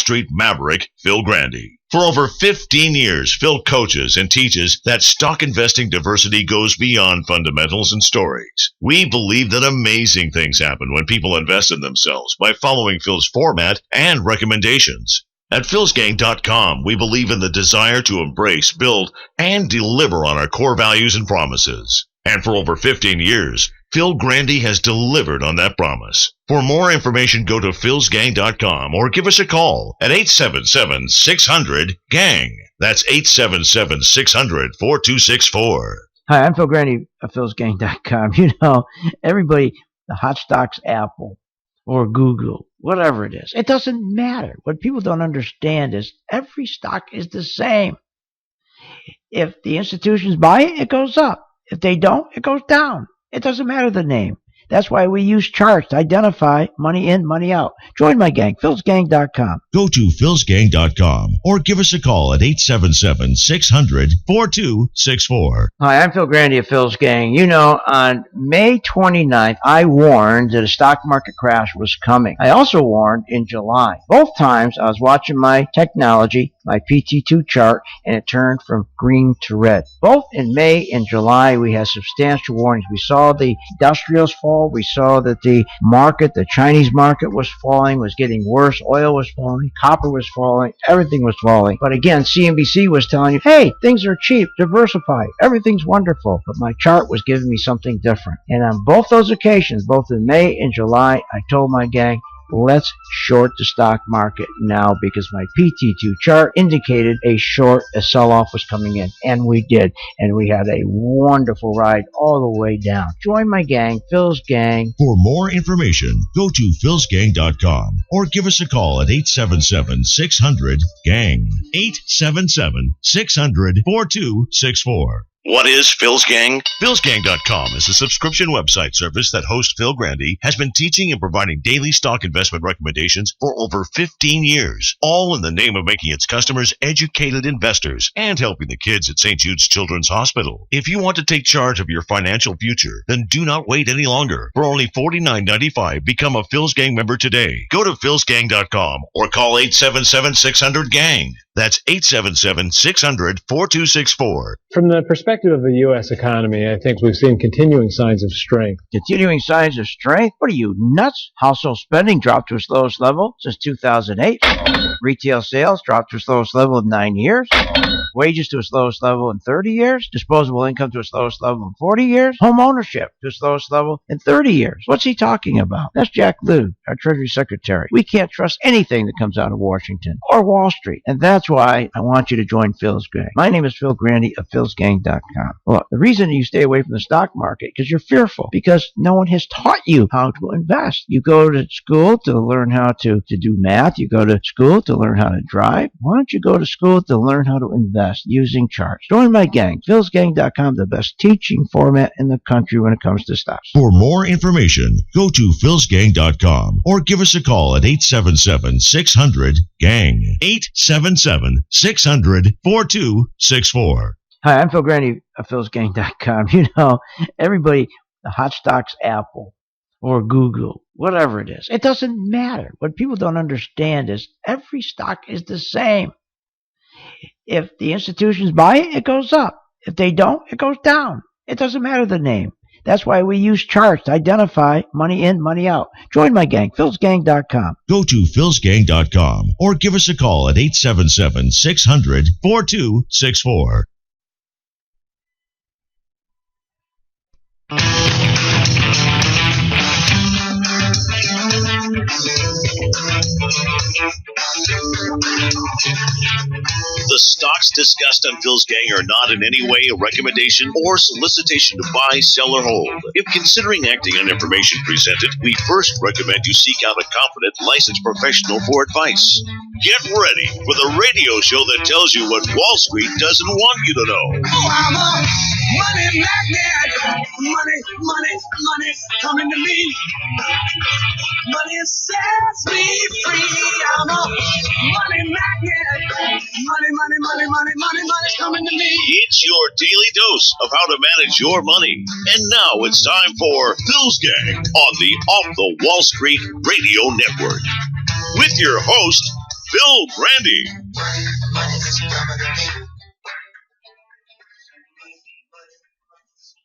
Street maverick, Phil Grande. For over 15 years, Phil coaches and teaches that stock investing diversity goes beyond fundamentals and stories. We believe that amazing things happen when people invest in themselves by following Phil's format and recommendations. At philsgang.com, we believe in the desire to embrace, build, and deliver on our core values and promises. And for over 15 years, Phil Grande has delivered on that promise. For more information, go to philsgang.com or give us a call at 877-600-GANG. That's 877-600-4264. Hi, I'm Phil Grande of philsgang.com. Everybody, the hot stocks Apple or Google, whatever it is, it doesn't matter. What people don't understand is every stock is the same. If the institutions buy it, it goes up. If they don't, it goes down. It doesn't matter the name. That's why we use charts to identify money in, money out. Join my gang, philsgang.com. Go to philsgang.com or give us a call at 877-600-4264. Hi, I'm Phil Grande of Phil's Gang. On May 29th, I warned that a stock market crash was coming. I also warned in July. Both times, I was watching my technology, my PT2 chart, and it turned from green to red. Both in May and July, we had substantial warnings. We saw the industrials fall. We saw that the Chinese market was falling, was getting worse. Oil was falling, copper was falling, everything was falling. But again, CNBC was telling you, hey, things are cheap, diversify, everything's wonderful. But my chart was giving me something different. And on both those occasions, both in May and July, I told my gang, let's short the stock market now, because my PT2 chart indicated a sell-off was coming in. And we did. And we had a wonderful ride all the way down. Join my gang, Phil's Gang. For more information, go to philsgang.com or give us a call at 877-600-GANG. 877-600-4264. What is Phil's Gang? philsgang.com is a subscription website service that host Phil Grande has been teaching and providing daily stock investment recommendations for over 15 years, all in the name of making its customers educated investors and helping the kids at St. Jude's Children's Hospital. If you want to take charge of your financial future, then do not wait any longer. For only $49.95, become a Phil's Gang member today. Go to philsgang.com or call 877-600-GANG. That's 877-600-4264. From the perspective of the U.S. economy, I think we've seen continuing signs of strength. Continuing signs of strength? What are you, nuts? Household spending dropped to its lowest level since 2008. Retail sales dropped to its lowest level in 9 years. Wages to its lowest level in 30 years. Disposable income to its lowest level in 40 years. Home ownership to its lowest level in 30 years. What's he talking about? That's Jack Lew, our Treasury Secretary. We can't trust anything that comes out of Washington or Wall Street. And that's why I want you to join Phil's Gang. My name is Phil Grande of philsgang.com. Well, the reason you stay away from the stock market because you're fearful, because no one has taught you how to invest. You go to school to learn how to do math. You go to school to learn how to drive. Why don't you go to school to learn how to invest using charts? Join my gang, philsgang.com, the best teaching format in the country when it comes to stocks. For more information, go to philsgang.com or give us a call at 877-600-GANG. 877-600-4264. Hi, I'm Phil Grande of philsgang.com. Everybody, the hot stocks Apple or Google, whatever it is, it doesn't matter. What people don't understand is every stock is the same. If the institutions buy it, it goes up. If they don't, it goes down. It doesn't matter the name. That's why we use charts to identify money in, money out. Join my gang, philsgang.com. Go to philsgang.com or give us a call at 877-600-4264. The stocks discussed on Phil's Gang are not in any way a recommendation or solicitation to buy, sell, or hold. If considering acting on information presented, we first recommend you seek out a competent, licensed professional for advice. Get ready for the radio show that tells you what Wall Street doesn't want you to know. Oh, I'm a money magnet. Money coming to me. Money sets me free. I'm a money magnet. Money's coming to me. It's your daily dose of how to manage your money. And now it's time for Phil's Gang on the Off the Wall Street Radio Network. With your host, Phil Grande.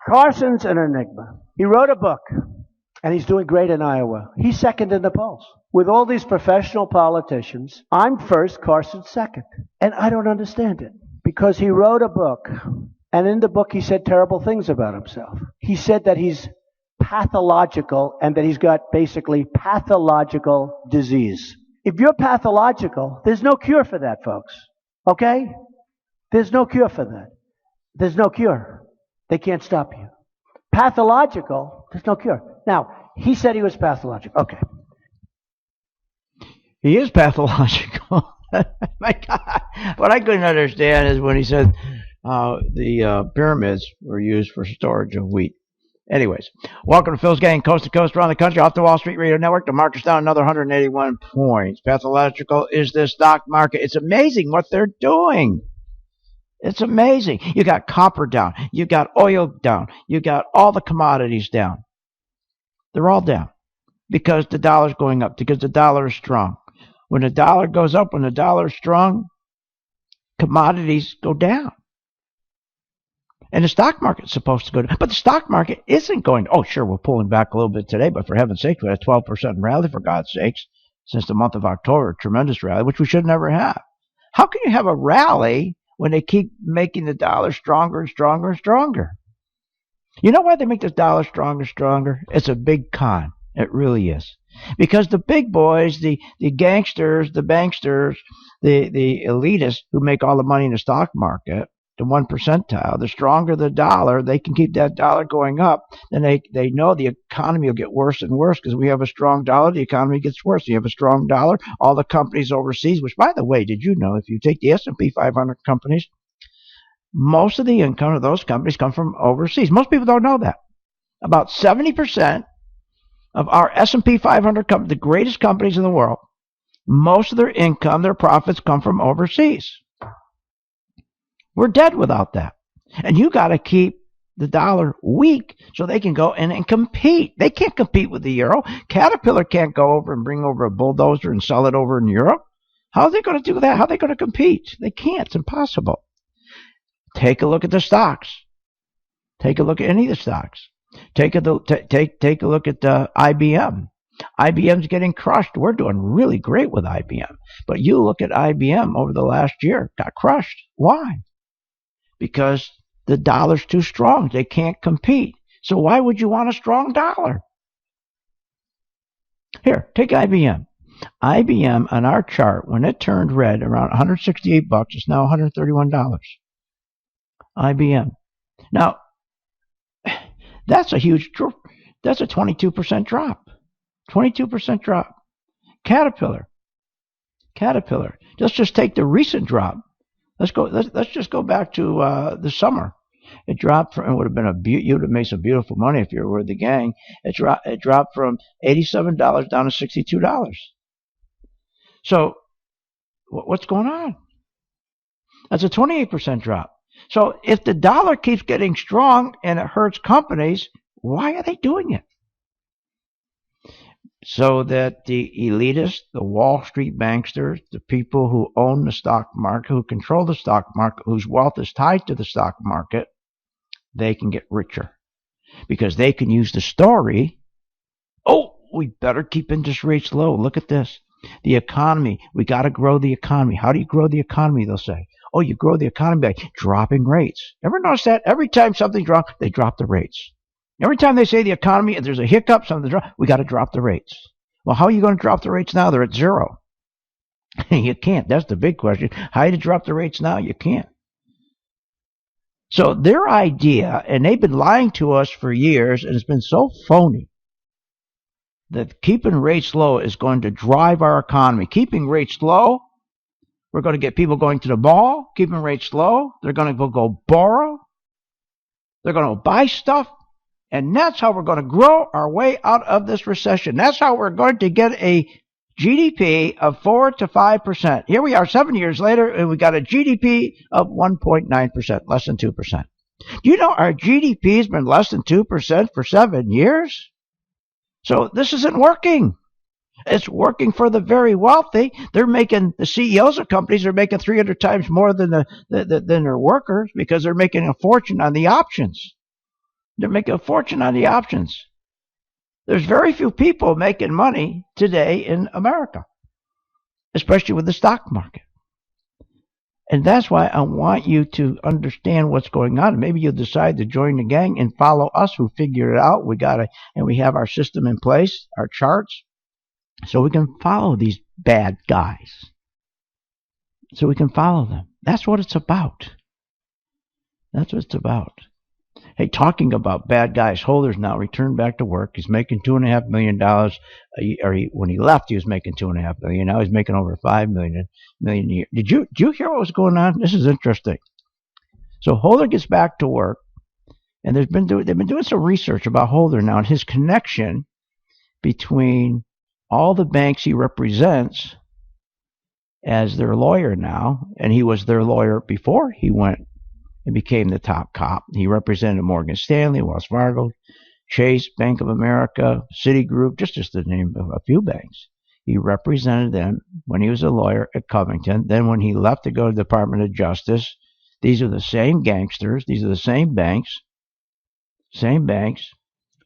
Carson's an enigma. He wrote a book, and he's doing great in Iowa. He's second in the polls. With all these professional politicians, I'm first, Carson's second. And I don't understand it, because he wrote a book, and in the book he said terrible things about himself. He said that he's pathological and that he's got basically pathological disease. If you're pathological, there's no cure for that, folks. Okay? There's no cure for that. There's no cure. They can't stop you. Pathological, there's no cure. Now, he said he was pathological. Okay. He is pathological. My God. What I couldn't understand is when he said the pyramids were used for storage of wheat. Anyways, welcome to Phil's Gang, coast to coast around the country, off the Wall Street Radio Network. The market's down another 181 points. Pathological is the stock market. It's amazing what they're doing. It's amazing. You got copper down. You got oil down. You got all the commodities down. They're all down because the dollar's going up, because the dollar is strong. When the dollar goes up, when the dollar is strong, commodities go down. And the stock market's supposed to go down. But the stock market isn't going. Oh, sure, we're pulling back a little bit today, but for heaven's sake, we had a 12% rally, for God's sakes, since the month of October, a tremendous rally, which we should never have. How can you have a rally when they keep making the dollar stronger and stronger and stronger? You know why they make the dollar stronger and stronger? It's a big con. It really is. Because the big boys, the gangsters, the banksters, the elitists who make all the money in the stock market, the 1 percentile, the stronger the dollar, they can keep that dollar going up. Then they know the economy will get worse and worse because we have a strong dollar, the economy gets worse. You have a strong dollar, all the companies overseas, which, by the way, did you know if you take the S&P 500 companies, most of the income of those companies come from overseas. Most people don't know that. About 70% of our S&P 500 companies, the greatest companies in the world, most of their income, their profits come from overseas. We're dead without that. And you got to keep the dollar weak so they can go in and compete. They can't compete with the euro. Caterpillar can't go over and bring over a bulldozer and sell it over in Europe. How are they going to do that? How are they going to compete? They can't. It's impossible. Take a look at the stocks. Take a look at any of the stocks. Take a look at IBM. IBM's getting crushed. We're doing really great with IBM. But you look at IBM over the last year, got crushed. Why? Because the dollar's too strong. They can't compete. So why would you want a strong dollar? Here, take IBM. IBM on our chart, when it turned red around $168, it's now $131. IBM. Now, that's a huge drop. That's a 22% drop. 22% drop. Caterpillar. Let's just take the recent drop. Let's just go back to the summer. It dropped from, it would have been you would have made some beautiful money if you were with the gang. It dropped from $87 down to $62. So what's going on? That's a 28% drop. So if the dollar keeps getting strong and it hurts companies, why are they doing it? So that the elitists, the Wall Street banksters, the people who own the stock market, who control the stock market, whose wealth is tied to the stock market, they can get richer. Because they can use the story, oh, we better keep interest rates low. Look at this. The economy, we got to grow the economy. How do you grow the economy, they'll say? Oh, you grow the economy by dropping rates. Ever notice that? Every time something's wrong, they drop the rates. Every time they say the economy, if there's a hiccup, something's wrong, we got to drop the rates. Well, how are you going to drop the rates now? They're at zero. You can't. That's the big question. How do you drop the rates now? You can't. So their idea, and they've been lying to us for years, and it's been so phony, that keeping rates low is going to drive our economy. Keeping rates low, we're going to get people going to the mall. Keeping rates low, they're going to go borrow. They're going to buy stuff. And that's how we're going to grow our way out of this recession. That's how we're going to get a GDP of 4 to 5%. Here we are 7 years later, and we got a GDP of 1.9%, less than 2%. Do you know our GDP has been less than 2% for 7 years? So this isn't working. It's working for the very wealthy. They're making, the CEOs of companies are making 300 times more than than their workers because they're making a fortune on the options. They're making a fortune on the options. There's very few people making money today in America, especially with the stock market. And that's why I want you to understand what's going on. Maybe you'll decide to join the gang and follow us who figure it out. We have our system in place, our charts, so we can follow these bad guys. So we can follow them. That's what it's about. That's what it's about. Hey, talking about bad guys, Holder's now returned back to work. He's making $2.5 million. When he left, he was making $2.5 million. Now he's making over $5 million a year. Did you hear what was going on? This is interesting. So Holder gets back to work, and they've been doing some research about Holder now and his connection between all the banks he represents as their lawyer now, and he was their lawyer before he went and became the top cop. He represented Morgan Stanley, Wells Fargo, Chase, Bank of America, Citigroup, just to name a few banks. He represented them when he was a lawyer at Covington. Then when he left to go to the Department of Justice, these are the same gangsters, these are the same banks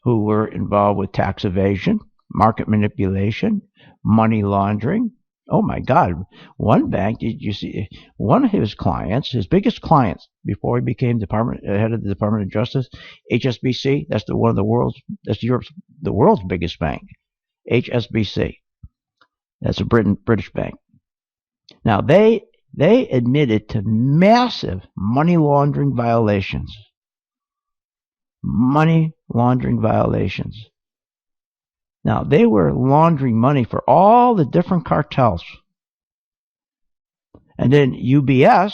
who were involved with tax evasion, market manipulation, money laundering. Oh my God! One bank, did you see? One of his clients, his biggest clients, before he became head of the Department of Justice, HSBC. That's the world's biggest bank. HSBC. That's a British bank. Now they admitted to massive money laundering violations. Money laundering violations. Now, they were laundering money for all the different cartels. And then UBS,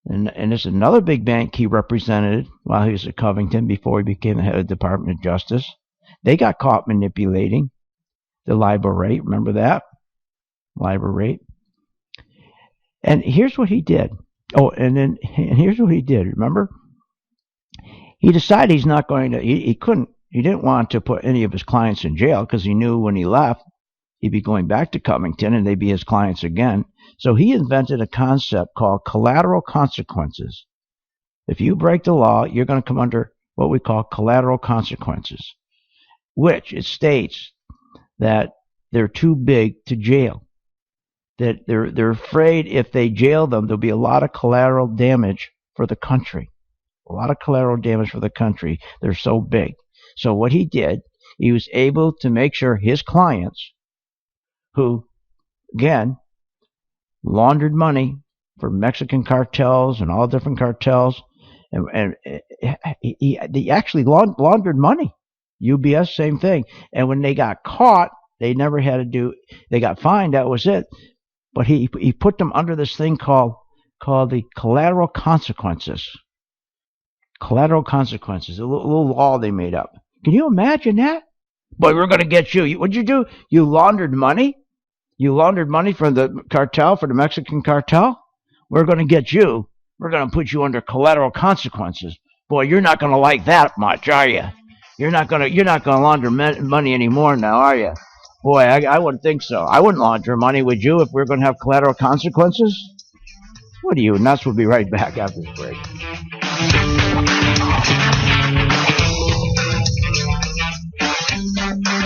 and it's another big bank he represented while he was at Covington before he became the head of the Department of Justice. They got caught manipulating the LIBOR rate. Remember that? LIBOR rate. And here's what he did. And here's what he did. Remember? He decided he's not going to, he didn't want to put any of his clients in jail because he knew when he left, he'd be going back to Covington and they'd be his clients again. So he invented a concept called collateral consequences. If you break the law, you're going to come under what we call collateral consequences, which it states that they're too big to jail. That they're afraid if they jail them, there'll be a lot of collateral damage for the country. A lot of collateral damage for the country. They're so big. So what he did, he was able to make sure his clients, who, again, laundered money for Mexican cartels and all different cartels, and they actually laundered money. UBS, same thing. And when they got caught, they never had to do, they got fined, that was it. But he put them under this thing called the collateral consequences. Collateral consequences, a little law they made up. Can you imagine that? Boy, we're going to get you. What'd you do? You laundered money? You laundered money for the cartel, for the Mexican cartel? We're going to get you. We're going to put you under collateral consequences. Boy, you're not going to like that much, are you? You're not going to launder money anymore now, are you? Boy, I wouldn't think so. I wouldn't launder money, would you, if we're going to have collateral consequences? What are you nuts? We'll be right back after this break.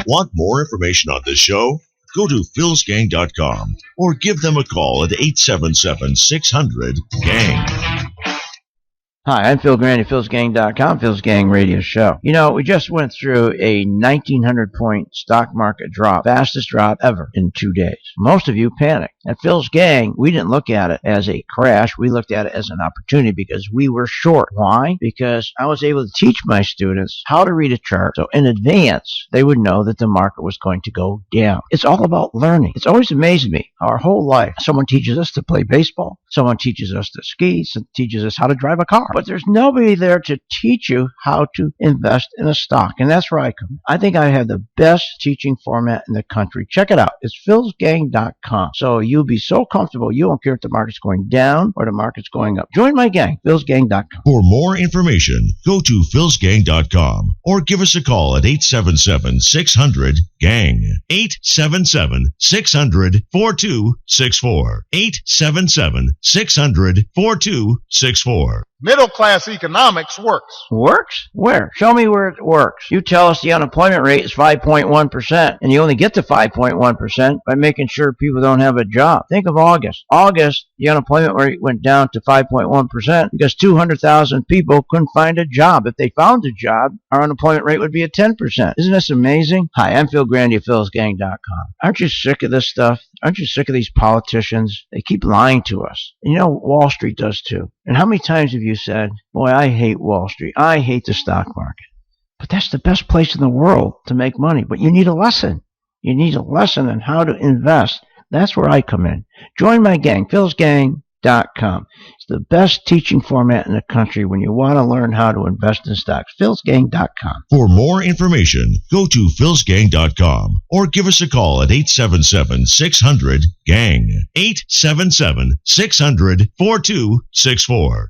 Want more information on this show? Go to philsgang.com or give them a call at 877-600-GANG. Hi, I'm Phil Grande, philsgang.com, Phil's Gang Radio Show. You know, we just went through a 1,900-point stock market drop, fastest drop ever in 2 days. Most of you panicked. At Phil's Gang, we didn't look at it as a crash. We looked at it as an opportunity because we were short. Why? Because I was able to teach my students how to read a chart. So in advance, they would know that the market was going to go down. It's all about learning. It's always amazed me. Our whole life, someone teaches us to play baseball. Someone teaches us to ski. Someone teaches us how to drive a car. but there's nobody there to teach you how to invest in a stock. And that's where I come. I think I have the best teaching format in the country. Check it out. It's philsgang.com. So you'll be so comfortable. You don't care if the market's going down or the market's going up. Join my gang, philsgang.com. For more information, go to philsgang.com or give us a call at 877-600-GANG. 877-600-4264. 877-600-4264. Middle class economics works. Works? Where? Show me where it works. You tell us the unemployment rate is 5.1%, and you only get to 5.1% by making sure people don't have a job. Think of August. August, the unemployment rate went down to 5.1% because 200,000 people couldn't find a job. If they found a job, our unemployment rate would be at 10%. Isn't this amazing? Hi, I'm Phil Grande of philsgang.com. Aren't you sick of this stuff? Aren't you sick of these politicians? They keep lying to us. And you know, Wall Street does too. And how many times have you said, boy, I hate Wall Street. I hate the stock market. But that's the best place in the world to make money. But you need a lesson. You need a lesson on how to invest. That's where I come in. Join my gang, philsgang.com. It's the best teaching format in the country when you want to learn how to invest in stocks. philsgang.com. For more information, go to philsgang.com or give us a call at 877-600-GANG. 877-600-4264.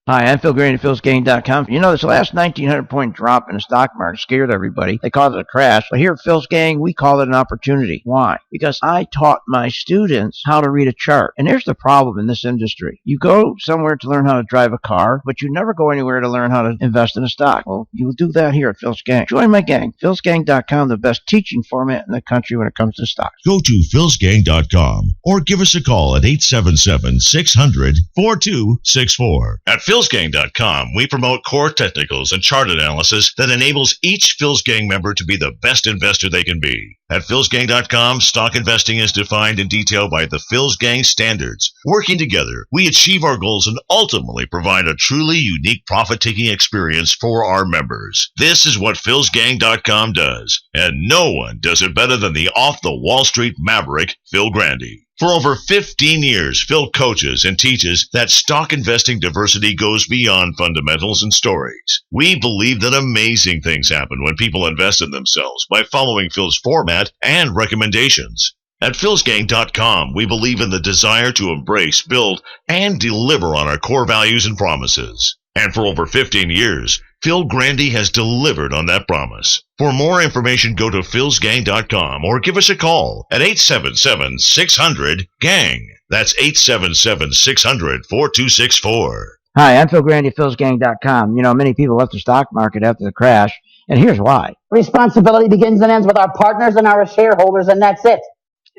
Hi, I'm Phil Grande at philsgang.com. You know, this last 1,900-point drop in the stock market scared everybody. They called it a crash. But here at Phil's Gang, we call it an opportunity. Why? Because I taught my students how to read a chart. And here's the problem in this industry. You go somewhere to learn how to drive a car, but you never go anywhere to learn how to invest in a stock. Well, you'll do that here at Phil's Gang. Join my gang, philsgang.com, the best teaching format in the country when it comes to stocks. Go to philsgang.com or give us a call at 877-600-4264. At philsgang.com, we promote core technicals and chart analysis that enables each Phil's Gang member to be the best investor they can be. At philsgang.com, stock investing is defined in detail by the Phil's Gang standards. Working together, we achieve our goals and ultimately provide a truly unique profit-taking experience for our members. This is what philsgang.com does, and no one does it better than the off-the-Wall Street maverick, Phil Grande. For over 15 years, Phil coaches and teaches that stock investing diversity goes beyond fundamentals and stories. We believe that amazing things happen when people invest in themselves by following Phil's format and recommendations. At philsgang.com, we believe in the desire to embrace, build, and deliver on our core values and promises. And for over 15 years, Phil Grande has delivered on that promise. For more information, go to philsgang.com or give us a call at 877-600-GANG. That's 877-600-4264. Hi, I'm Phil Grande of philsgang.com. You know, many people left the stock market after the crash, and here's why. Responsibility begins and ends with our partners and our shareholders, and that's it.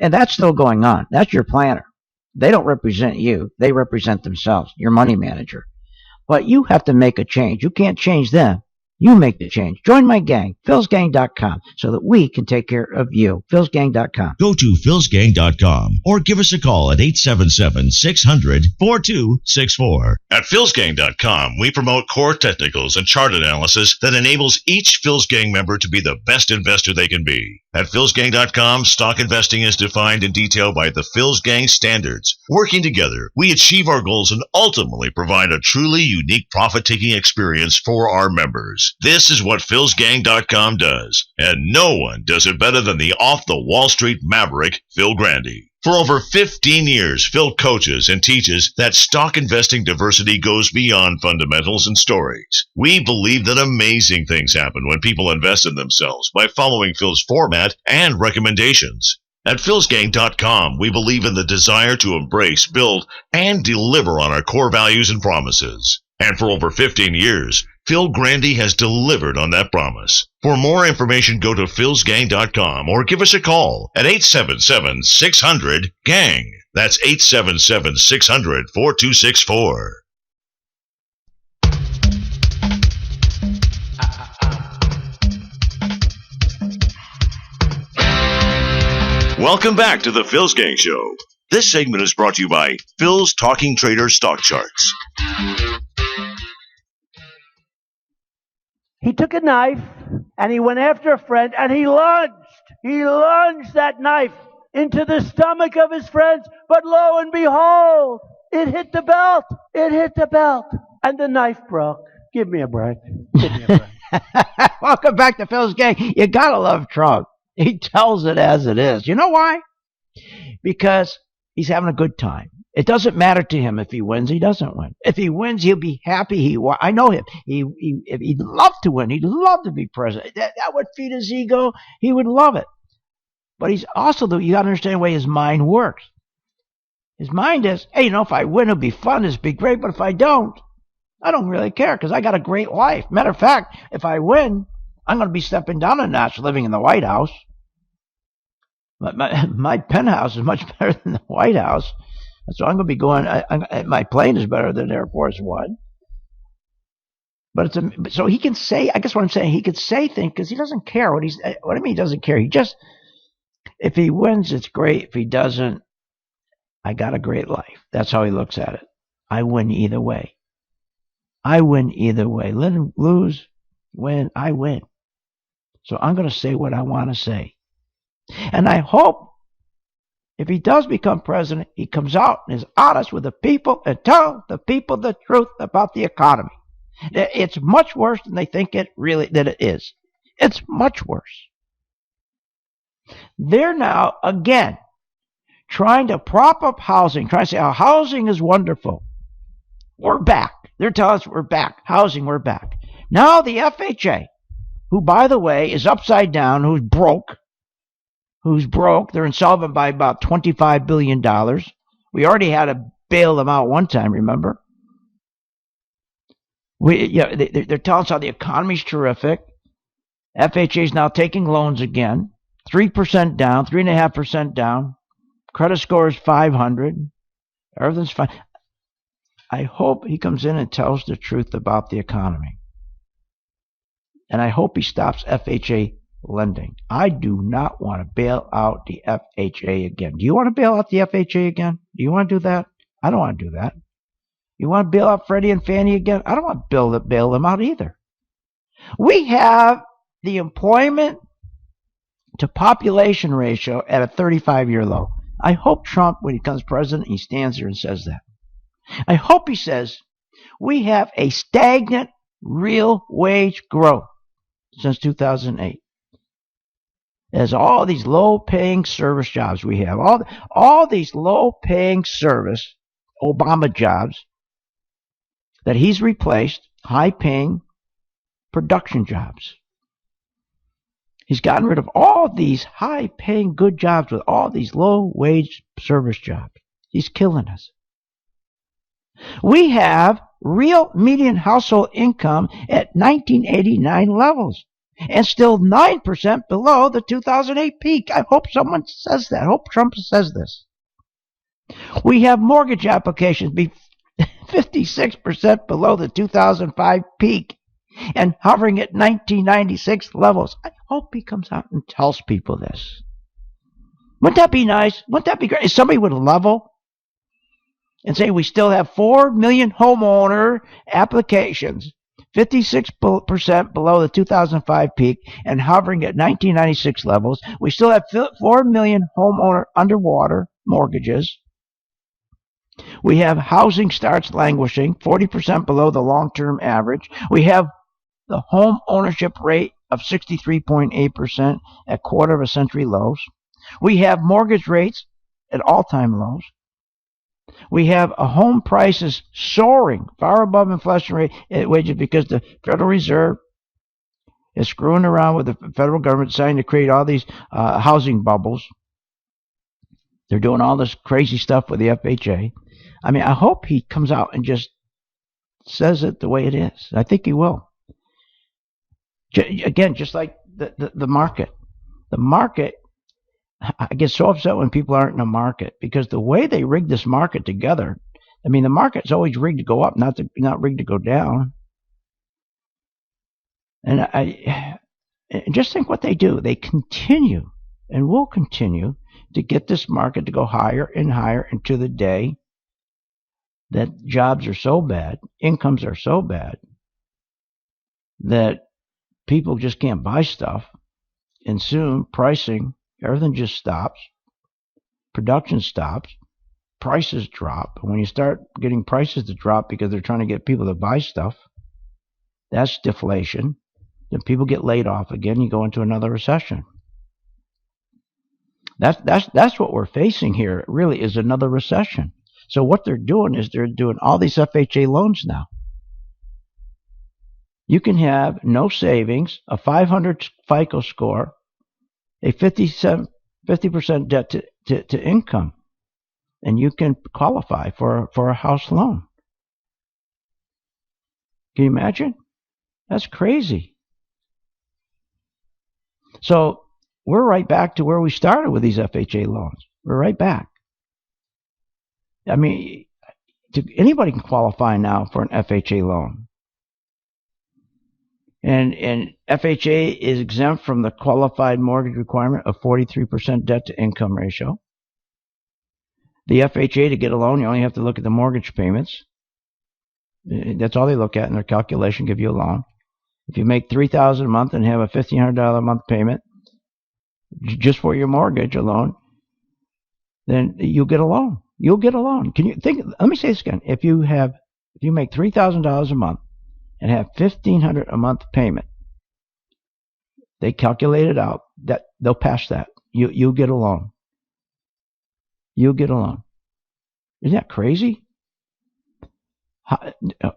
And that's still going on. That's your planner. They don't represent you. They represent themselves, your money manager. But you have to make a change. You can't change them. You make the change. Join my gang, philsgang.com, so that we can take care of you. philsgang.com. Go to philsgang.com or give us a call at 877-600-4264. At philsgang.com, we promote core technicals and chart analysis that enables each Phil's Gang member to be the best investor they can be. At philsgang.com, stock investing is defined in detail by the Phil's Gang standards. Working together, we achieve our goals and ultimately provide a truly unique profit-taking experience for our members. This is what philsgang.com does, and no one does it better than the off-the-Wall Street maverick, Phil Grande. For over 15 years, Phil coaches and teaches that stock investing diversity goes beyond fundamentals and stories. We believe that amazing things happen when people invest in themselves by following Phil's format and recommendations. At philsgang.com, we believe in the desire to embrace, build, and deliver on our core values and promises. And for over 15 years, Phil Grande has delivered on that promise. For more information, go to philsgang.com or give us a call at 877-600-GANG. That's 877-600-4264. Welcome back to the Phil's Gang Show. This segment is brought to you by Phil's Talking Trader Stock Charts. He took a knife and he went after a friend and he lunged. He lunged that knife into the stomach of his friend. But lo and behold, It hit the belt. It hit the belt. And the knife broke. Give me a break. Give me a break. Welcome back to Phil's Gang. You gotta love Trump. He tells it as it is. You know why? Because he's having a good time. It doesn't matter to him if he wins, he doesn't win. If he wins, he'll be happy. I know him. If he'd love to win. He'd love to be president. That would feed his ego. He would love it. But he's also, you got to understand the way his mind works. His mind is, hey, if I win, it'll be fun. It'll be great. But if I don't really care because I got a great life. Matter of fact, if I win, I'm going to be stepping down a notch living in the White House. My penthouse is much better than the White House. So I'm going to be going, my plane is better than Air Force One. But so he can say, I guess what I'm saying, he could say things because he doesn't care. What I mean he doesn't care. He just, if he wins, it's great. If he doesn't, I got a great life. That's how he looks at it. I win either way. I win either way. Lose, win, I win. So I'm going to say what I want to say. And I hope if he does become president, he comes out and is honest with the people and tell the people the truth about the economy. It's much worse than they think that it is. It's much worse. They're now, again, trying to prop up housing, trying to say, housing is wonderful. We're back. They're telling us we're back. Housing, we're back. Now the FHA, who, by the way, is upside down, who's broke, they're insolvent by about $25 billion. We already had to bail them out one time, remember? They're telling us how the economy's terrific. FHA is now taking loans again. 3% down, 3.5% down. Credit score is 500. Everything's fine. I hope he comes in and tells the truth about the economy. And I hope he stops FHA lending. I do not want to bail out the FHA again. Do you want to bail out the FHA again? Do you want to do that? I don't want to do that. You want to bail out Freddie and Fannie again? I don't want to bail them out either. We have the employment to population ratio at a 35-year low. I hope Trump, when he becomes president, he stands there and says that. I hope he says we have a stagnant real wage growth since 2008. There's all these low-paying service jobs we have. All these low-paying service Obama jobs that he's replaced, high-paying production jobs. He's gotten rid of all these high-paying good jobs with all these low-wage service jobs. He's killing us. We have real median household income at 1989 levels and still 9% below the 2008 peak. I hope someone says that. I hope Trump says this. We have mortgage applications be 56% below the 2005 peak and hovering at 1996 levels. I hope he comes out and tells people this. Wouldn't that be nice? Wouldn't that be great? If somebody would level and say we still have 4 million homeowner applications, 56% below the 2005 peak and hovering at 1996 levels. We still have 4 million homeowner underwater mortgages. We have housing starts languishing, 40% below the long-term average. We have the home ownership rate of 63.8% at quarter of a century lows. We have mortgage rates at all-time lows. We have a home prices soaring far above inflation rate wages because the Federal Reserve is screwing around with the federal government, trying to create all these housing bubbles. They're doing all this crazy stuff with the FHA. I mean, I hope he comes out and just says it the way it is. I think he will. Again, just like the market. The market, I get so upset when people aren't in a market because the way they rig this market together, I mean, the market's always rigged to go up, not rigged to go down. And I just think what they do. They continue and will continue to get this market to go higher and higher into the day that jobs are so bad, incomes are so bad, that people just can't buy stuff. And soon pricing, everything just stops. Production stops. prices drop. When you start getting prices to drop because they're trying to get people to buy stuff, that's deflation. Then people get laid off again. You go into another recession. That's what we're facing here. It really is another recession. So what they're doing is they're doing all these FHA loans now. You can have no savings, a 500 FICO score, a 50% debt to income, and you can qualify for a house loan. Can you imagine? That's crazy. So we're right back to where we started with these FHA loans. We're right back. I mean, anybody can qualify now for an FHA loan. And FHA is exempt from the qualified mortgage requirement of 43% debt to income ratio. The FHA, to get a loan, you only have to look at the mortgage payments. That's all they look at in their calculation, give you a loan. If you make $3,000 a month and have a $1,500 a month payment just for your mortgage alone, then you'll get a loan. You'll get a loan. Can you think? Let me say this again. If you make $3,000 a month and have $1,500 a month payment, they calculate it out that they'll pass that. You'll get a loan. You'll get a loan. Isn't that crazy?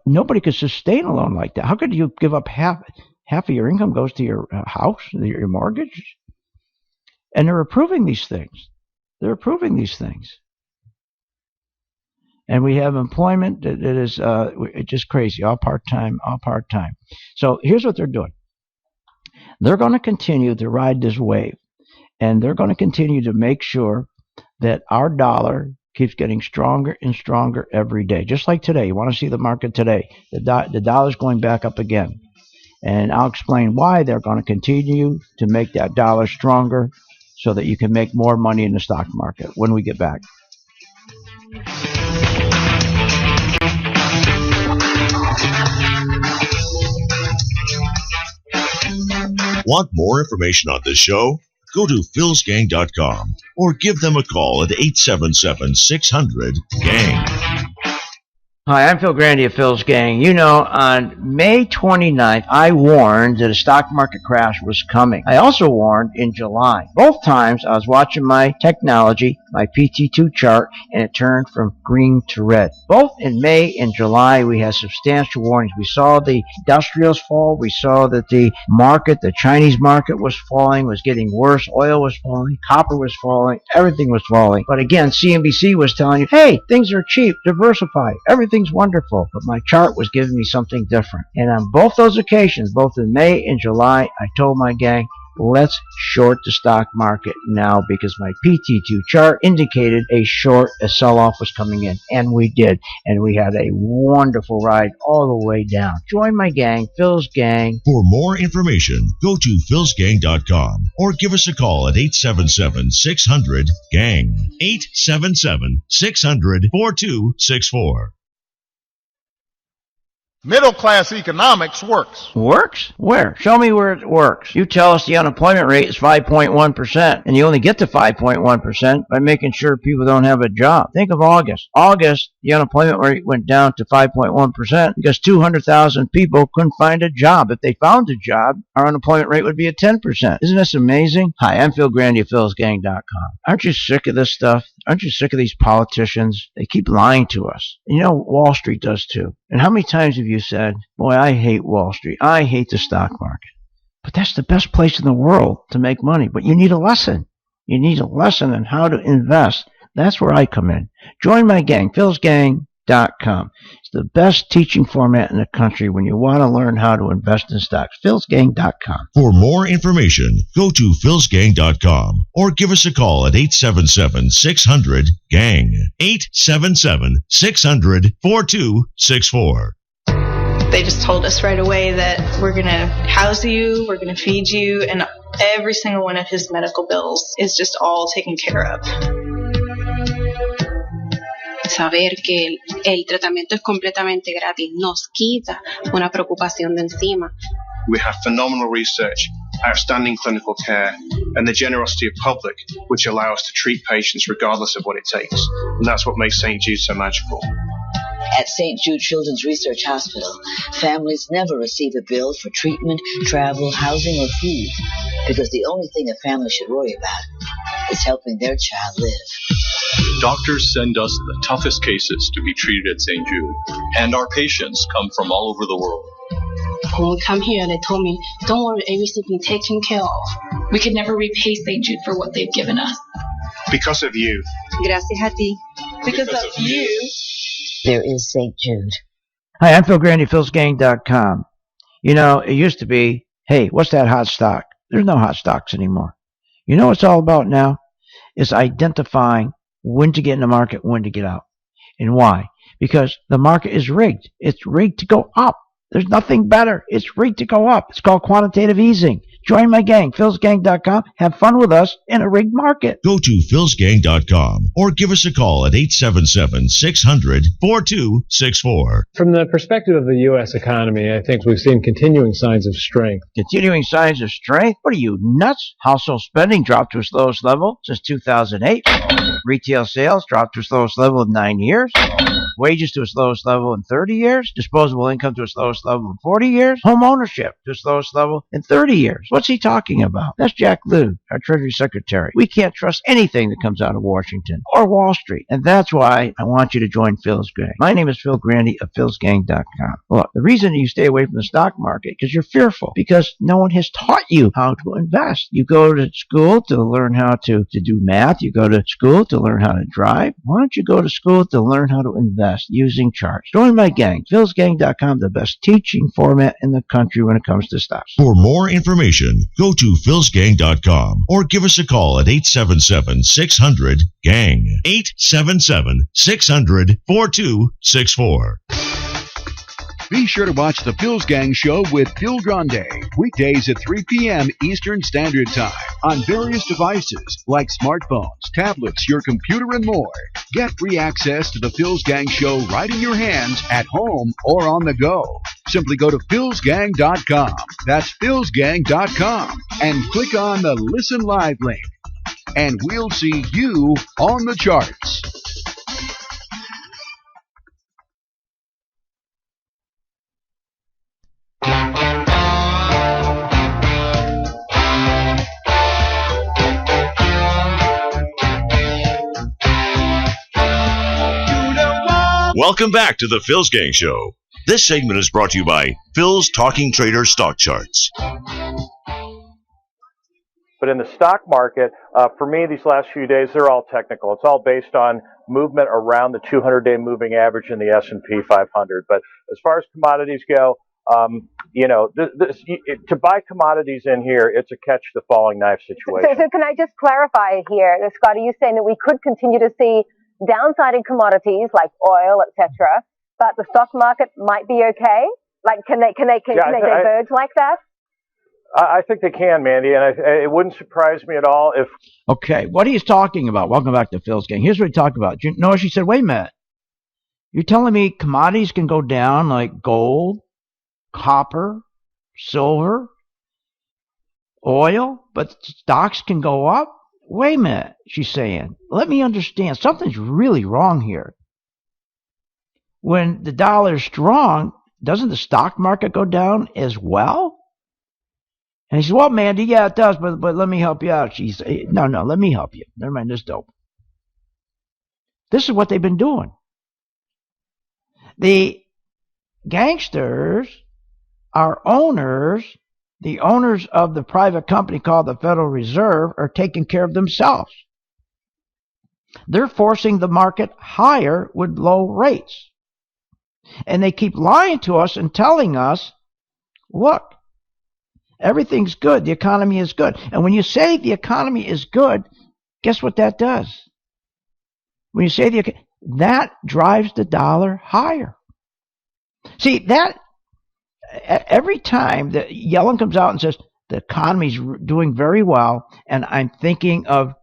Nobody could sustain a loan like that. How could you give up half of your income goes to your house, your mortgage? And they're approving these things. They're approving these things. And we have employment that is just crazy, all part-time. So here's what they're doing. They're going to continue to ride this wave, and they're going to continue to make sure that our dollar keeps getting stronger and stronger every day. Just like today. You want to see the market today. The dollar's going back up again. And I'll explain why they're going to continue to make that dollar stronger so that you can make more money in the stock market when we get back. Want more information on this show? Go to philsgang.com or give them a call at 877-600-GANG. Hi, I'm Phil Grande of Phil's Gang. You know, on May 29th, I warned that a stock market crash was coming. I also warned in July. Both times, I was watching my technology, my PT2 chart, and it turned from green to red. Both in May and July, we had substantial warnings. We saw the industrials fall. We saw that the market, the Chinese market was falling, was getting worse. Oil was falling. Copper was falling. Everything was falling. But again, CNBC was telling you, hey, things are cheap. Diversify. Everything's wonderful. But my chart was giving me something different. And on both those occasions, both in May and July, I told my gang, let's short the stock market now because my PT2 chart indicated a sell-off was coming in. And we did. And we had a wonderful ride all the way down. Join my gang, Phil's Gang. For more information, go to philsgang.com or give us a call at 877-600-GANG. 877-600-4264. Middle-class economics works. Works? Where? Show me where it works. You tell us the unemployment rate is 5.1%, and you only get to 5.1% by making sure people don't have a job. Think of August. August, the unemployment rate went down to 5.1% because 200,000 people couldn't find a job. If they found a job, our unemployment rate would be at 10%. Isn't this amazing? Hi, I'm Phil Grande of philsgang.com. Aren't you sick of this stuff? Aren't you sick of these politicians? They keep lying to us. You know, Wall Street does too. And how many times have you said, boy, I hate Wall Street. I hate the stock market. But that's the best place in the world to make money. But you need a lesson. You need a lesson on how to invest. That's where I come in. Join my gang, philsgang.com. It's the best teaching format in the country when you want to learn how to invest in stocks. philsgang.com. For more information, go to philsgang.com or give us a call at 877-600-GANG. 877-600-4264. They just told us right away that we're going to house you, we're going to feed you, and every single one of his medical bills is just all taken care of. Saber que el tratamiento es completamente gratis nos quita una preocupación de encima. We have phenomenal research outstanding clinical care, and the generosity of public, which allow us to treat patients regardless of what it takes. And that's what makes St. Jude so magical. At St. Jude Children's Research Hospital, families never receive a bill for treatment, travel, housing, or food, because the only thing a family should worry about is helping their child live. Doctors send us the toughest cases to be treated at St. Jude, and our patients come from all over the world. When we come here, they told me, don't worry, everything's been taken care of. We could never repay St. Jude for what they've given us. Because of you. Gracias a ti. Because of you. There is St. Jude. Hi, I'm Phil Grande, philsgang.com. You know, it used to be, hey, what's that hot stock? There's no hot stocks anymore. You know what it's all about now? It's identifying when to get in the market, when to get out. And why? Because the market is rigged. It's rigged to go up. There's nothing better. It's rigged to go up. It's called quantitative easing. Join my gang, philsgang.com. Have fun with us in a rigged market. Go to philsgang.com or give us a call at 877-600-4264. From the perspective of the U.S. economy, I think we've seen continuing signs of strength. Continuing signs of strength? What are you, nuts? Household spending dropped to its lowest level since 2008. Retail sales dropped to its lowest level in 9 years. Wages to its lowest level in 30 years. Disposable income to its lowest level in 40 years. Home ownership to its lowest level in 30 years. What's he talking about? That's Jack Lew, our Treasury Secretary. We can't trust anything that comes out of Washington or Wall Street. And that's why I want you to join Phil's Gang. My name is Phil Grande of philsgang.com. Well, the reason you stay away from the stock market because you're fearful, because no one has taught you how to invest. You go to school to learn how to do math. You go to school to learn how to drive. Why don't you go to school to learn how to invest using charts? Join my gang, philsgang.com, the best teaching format in the country when it comes to stocks. For more information, go to philsgang.com or give us a call at 877-600-GANG. 877-600-4264. Be sure to watch the Phil's Gang Show with Phil Grande, weekdays at 3 p.m. Eastern Standard Time on various devices like smartphones, tablets, your computer, and more. Get free access to the Phil's Gang Show right in your hands at home or on the go. Simply go to philsgang.com. That's philsgang.com and click on the Listen Live link. And we'll see you on the charts. Welcome back to the Phil's Gang Show. This segment is brought to you by Phil's Talking Trader Stock Charts. But in the stock market, for me, these last few days, they're all technical. It's all based on movement around the 200-day moving average in the S&P 500. But as far as commodities go, to buy commodities in here, it's a catch the falling knife situation. So can I just clarify here, Scott? Are you saying that we could continue to see downside in commodities like oil, etc., but the stock market might be okay? Like, can they diverge like that? I think they can, Mandy, and it wouldn't surprise me at all if... Okay, what he's talking about, welcome back to Phil's Gang. Here's what he talked about. You know, she said, wait a minute. You're telling me commodities can go down like gold, copper, silver, oil, but stocks can go up? Wait a minute, she's saying. Let me understand. Something's really wrong here. When the dollar is strong, doesn't the stock market go down as well? And he said, well, Mandy, yeah, it does, but let me help you out. She said, no, let me help you. Never mind this dope. This is what they've been doing. The gangsters are owners. The owners of the private company called the Federal Reserve are taking care of themselves. They're forcing the market higher with low rates. And they keep lying to us and telling us, look, everything's good. The economy is good. And when you say the economy is good, guess what that does? When you say that drives the dollar higher. See, that every time that Yellen comes out and says the economy's doing very well, and I'm thinking of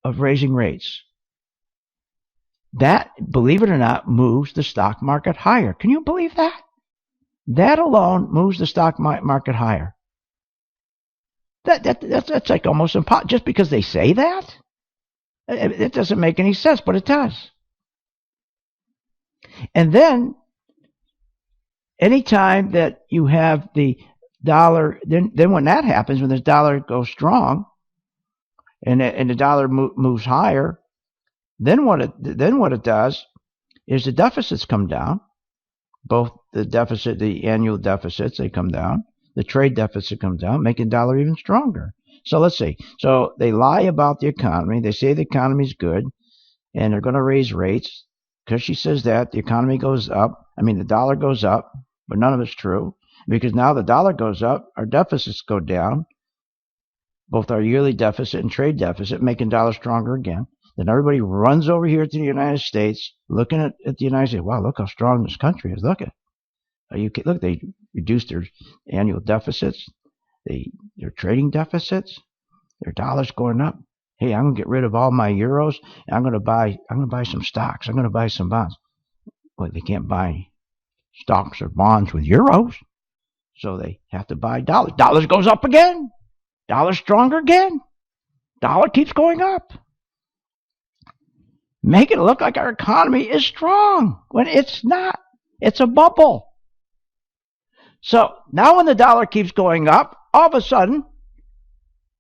raising rates, that, believe it or not, moves the stock market higher. Can you believe that? That alone moves the stock market higher. That's like almost impossible. Just because they say that, it doesn't make any sense, but it does. And then, anytime that you have the dollar, then when that happens, when the dollar goes strong, and the dollar moves higher, then what it does is the deficits come down. Both the annual deficits, they come down. The trade deficit comes down, making the dollar even stronger. So let's see. So they lie about the economy. They say the economy's good, and they're going to raise rates. Because she says that, the economy goes up. The dollar goes up, but none of it's true. Because now the dollar goes up, our deficits go down, both our yearly deficit and trade deficit, making the dollar stronger again. Then everybody runs over here to the United States, looking at the United States. Wow, look how strong this country is. Look, they reduced their annual deficits, their trading deficits, their dollars going up. Hey, I'm gonna get rid of all my euros, and I'm gonna buy some stocks. I'm gonna buy some bonds. Well, they can't buy stocks or bonds with euros, so they have to buy dollars. Dollars goes up again. Dollar's stronger again. Dollar keeps going up. Make it look like our economy is strong when it's not. It's a bubble. So now when the dollar keeps going up, all of a sudden,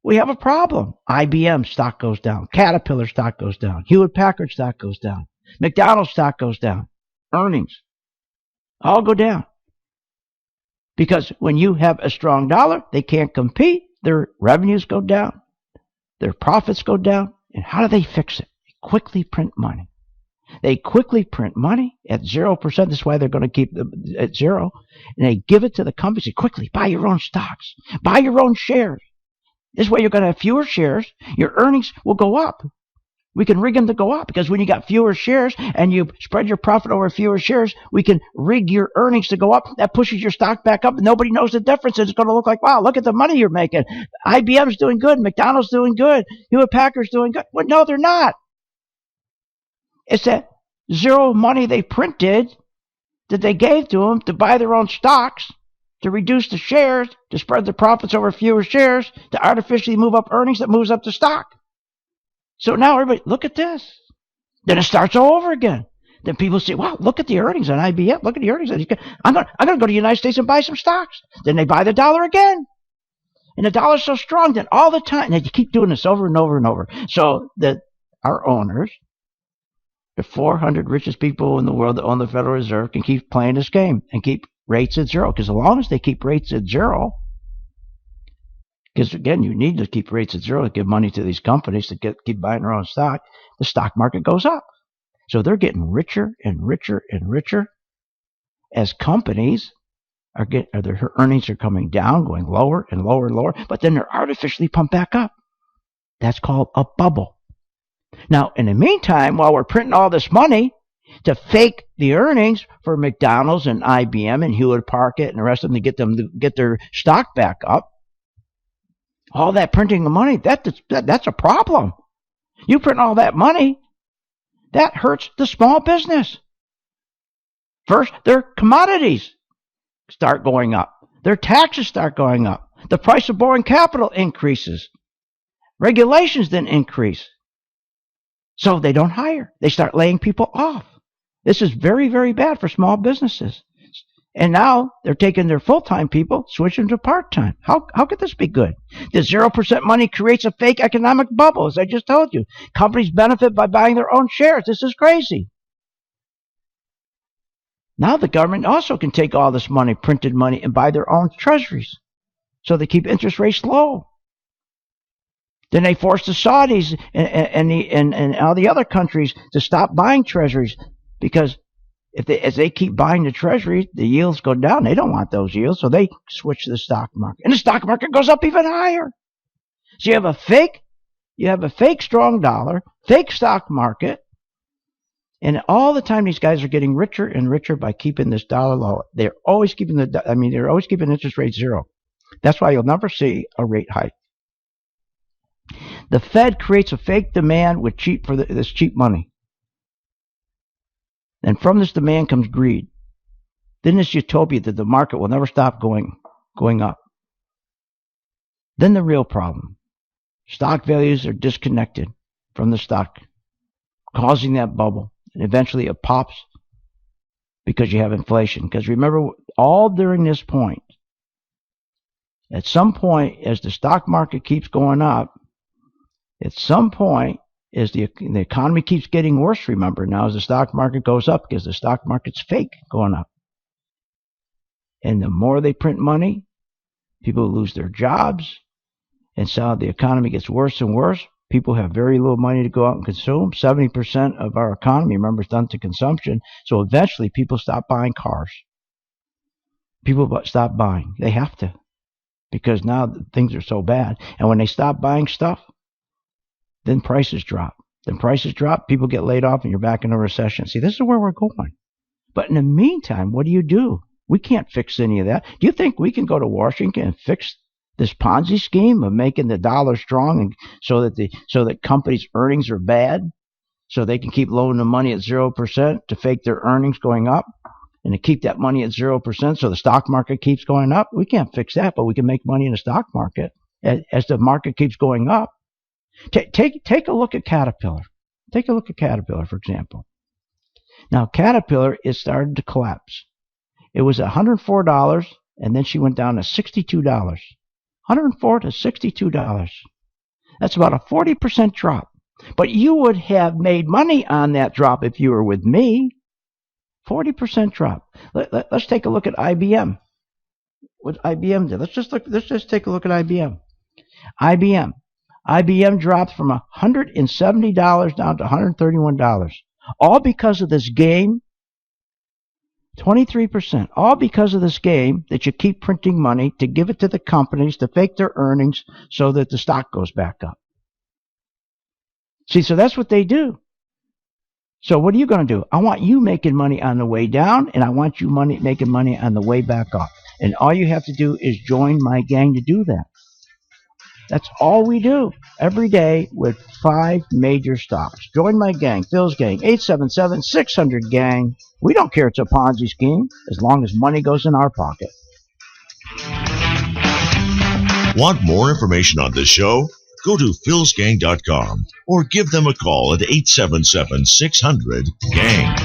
we have a problem. IBM stock goes down. Caterpillar stock goes down. Hewlett-Packard stock goes down. McDonald's stock goes down. Earnings all go down. Because when you have a strong dollar, they can't compete. Their revenues go down. Their profits go down. And how do they fix it? They quickly print money. They quickly print money at 0%. That's why they're going to keep it at zero. And they give it to the companies. Say, quickly, buy your own stocks. Buy your own shares. This way you're going to have fewer shares. Your earnings will go up. We can rig them to go up because when you got fewer shares and you spread your profit over fewer shares, we can rig your earnings to go up. That pushes your stock back up. Nobody knows the difference. It's going to look like, wow, look at the money you're making. IBM's doing good. McDonald's doing good. Hewlett-Packard's doing good. Well, no, they're not. It's that zero money they printed that they gave to them to buy their own stocks, to reduce the shares, to spread the profits over fewer shares, to artificially move up earnings that moves up the stock. So now everybody, look at this. Then it starts all over again. Then people say, wow, look at the earnings on IBM. Look at the earnings. I'm going to go to the United States and buy some stocks. Then they buy the dollar again. And the dollar's so strong that all the time, and they keep doing this over and over and over. So that our owners, the 400 richest people in the world that own the Federal Reserve, can keep playing this game and keep rates at zero. Because as long as they keep rates at zero, because again, you need to keep rates at zero to give money to these companies to keep buying their own stock, the stock market goes up. So they're getting richer and richer and richer as companies their earnings are coming down, going lower and lower and lower, but then they're artificially pumped back up. That's called a bubble. Now, in the meantime, while we're printing all this money to fake the earnings for McDonald's and IBM and Hewlett-Packard and the rest of them to get their stock back up, all that printing of money, that's a problem. You print all that money, that hurts the small business. First, their commodities start going up. Their taxes start going up. The price of borrowing capital increases. Regulations then increase. So they don't hire. They start laying people off. This is very, very bad for small businesses. And now they're taking their full-time people, switching to part-time. How could this be good? The 0% money creates a fake economic bubble, as I just told you. Companies benefit by buying their own shares. This is crazy. Now the government also can take all this money, printed money, and buy their own treasuries. So they keep interest rates low. Then they force the Saudis and all the other countries to stop buying treasuries because as they keep buying the treasuries, the yields go down. They don't want those yields, so they switch to the stock market. And the stock market goes up even higher. So you have a fake strong dollar, fake stock market, and all the time these guys are getting richer and richer by keeping this dollar low. They're always keeping interest rates zero. That's why you'll never see a rate hike. The Fed creates a fake demand with this cheap money. And from this demand comes greed. Then this utopia that the market will never stop going up. Then the real problem. Stock values are disconnected from the stock, causing that bubble. And eventually it pops because you have inflation. Because remember, all during this point, at some point, as the stock market keeps going up, at some point, as the economy keeps getting worse, remember, now as the stock market goes up, because the stock market's fake going up. And the more they print money, people lose their jobs. And so the economy gets worse and worse. People have very little money to go out and consume. 70% of our economy, remember, is done to consumption. So eventually people stop buying cars. People stop buying. They have to. Because now things are so bad. And when they stop buying stuff, then prices drop. Then prices drop, people get laid off, and you're back in a recession. See, this is where we're going. But in the meantime, what do? We can't fix any of that. Do you think we can go to Washington and fix this Ponzi scheme of making the dollar strong, and so that companies' earnings are bad, so they can keep loaning the money at 0% to fake their earnings going up, and to keep that money at 0% so the stock market keeps going up? We can't fix that, but we can make money in the stock market as the market keeps going up. Take a look at Caterpillar. Take a look at Caterpillar, for example. Now, Caterpillar, it started to collapse. It was $104, and then she went down to $62. $104 to $62. That's about a 40% drop. But you would have made money on that drop if you were with me. 40% drop. Let's take a look at IBM. What IBM did? Let's just take a look at IBM. IBM dropped from $170 down to $131. All because of this game. 23%. All because of this game that you keep printing money to give it to the companies to fake their earnings so that the stock goes back up. See, so that's what they do. So what are you going to do? I want you making money on the way down, and I want you making money on the way back up. And all you have to do is join my gang to do that. That's all we do every day with 5 major stocks. Join my gang, Phil's gang, 877-600-GANG. We don't care it's a Ponzi scheme as long as money goes in our pocket. Want more information on this show? Go to philsgang.com or give them a call at 877-600-GANG.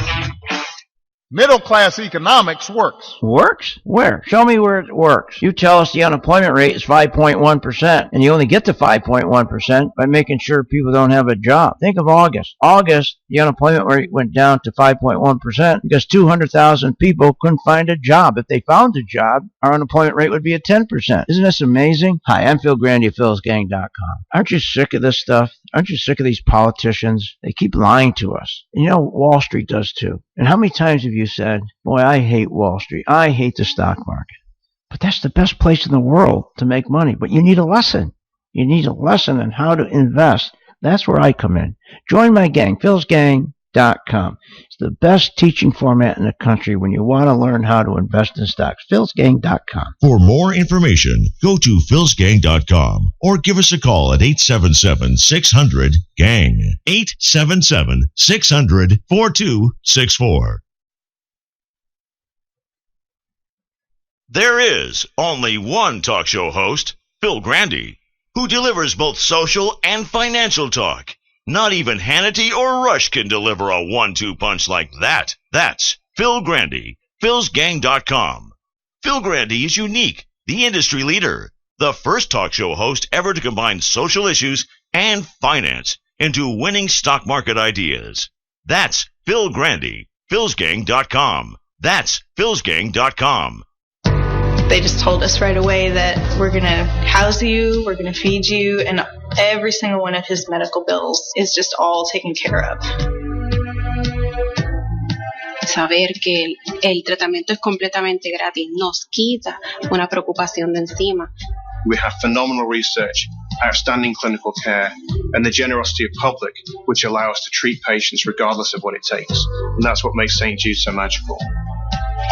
Middle-class economics works. Works? Where? Show me where it works. You tell us the unemployment rate is 5.1%, and you only get to 5.1% by making sure people don't have a job. Think of August. August, the unemployment rate went down to 5.1% because 200,000 people couldn't find a job. If they found a job, our unemployment rate would be at 10%. Isn't this amazing? Hi, I'm Phil Grande of philsgang.com. Aren't you sick of this stuff? Aren't you sick of these politicians? They keep lying to us. And you know, Wall Street does too. And how many times have you said, boy, I hate Wall Street. I hate the stock market. But that's the best place in the world to make money. But you need a lesson. You need a lesson on how to invest. That's where I come in. Join my gang, philsgang.com. It's the best teaching format in the country when you want to learn how to invest in stocks. philsgang.com. For more information, go to philsgang.com or give us a call at 877-600-GANG. 877-600-4264. There is only one talk show host, Phil Grande, who delivers both social and financial talk. Not even Hannity or Rush can deliver a 1-2 punch like that. That's Phil Grande, philsgang.com. Phil Grande is unique, the industry leader, the first talk show host ever to combine social issues and finance into winning stock market ideas. That's Phil Grande, philsgang.com. That's philsgang.com. They just told us right away that we're going to house you, we're going to feed you, and every single one of his medical bills is just all taken care of. Saber que el tratamiento es completamente gratis nos quita una preocupación de encima. We have phenomenal research, outstanding clinical care, and the generosity of public, which allow us to treat patients regardless of what it takes. And that's what makes St. Jude so magical.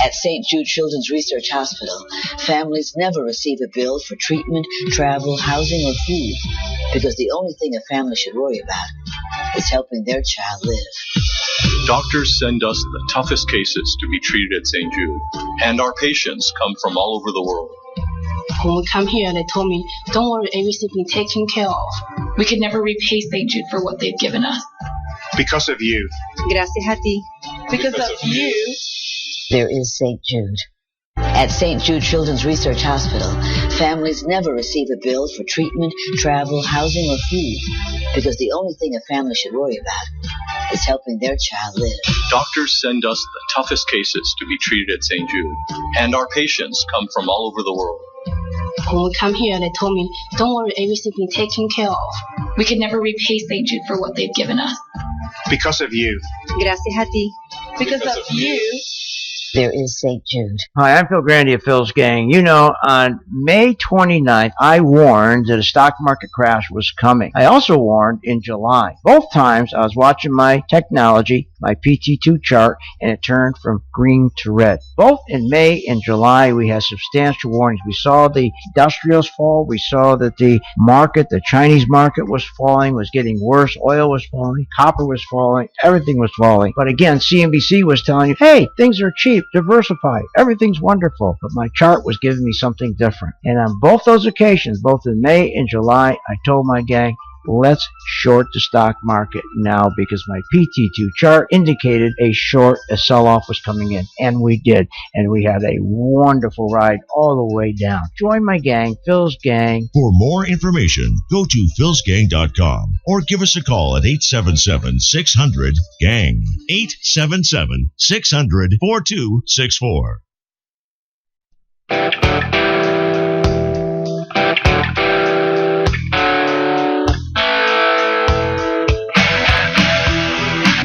At St. Jude Children's Research Hospital, families never receive a bill for treatment, travel, housing, or food, because the only thing a family should worry about is helping their child live. Doctors send us the toughest cases to be treated at St. Jude, and our patients come from all over the world. When we come here, they told me, don't worry, everything's been taken care of. We could never repay St. Jude for what they've given us. Because of you. Gracias a ti. Because of you. There is St. Jude. At St. Jude Children's Research Hospital, families never receive a bill for treatment, travel, housing, or food, because the only thing a family should worry about is helping their child live. Doctors send us the toughest cases to be treated at St. Jude, and our patients come from all over the world. When we come here, they told me, don't worry, everything's been taken care of. We could never repay St. Jude for what they've given us. Because of you. Gracias a ti. Because of you. There is St. Jude. Hi, I'm Phil Grande of Phil's Gang. You know, on May 29th, I warned that a stock market crash was coming. I also warned in July. Both times, I was watching my technology, my PT2 chart, and it turned from green to red. Both in May and July, we had substantial warnings. We saw the industrials fall. We saw that the market, the Chinese market was falling, was getting worse. Oil was falling. Copper was falling. Everything was falling. But again, CNBC was telling you, hey, things are cheap. Diversify. Everything's wonderful. But my chart was giving me something different. And on both those occasions, both in May and July, I told my gang, let's short the stock market now, because my PT2 chart indicated a sell-off was coming in. And we did. And we had a wonderful ride all the way down. Join my gang, Phil's Gang. For more information, go to philsgang.com or give us a call at 877-600-GANG. 877-600-4264.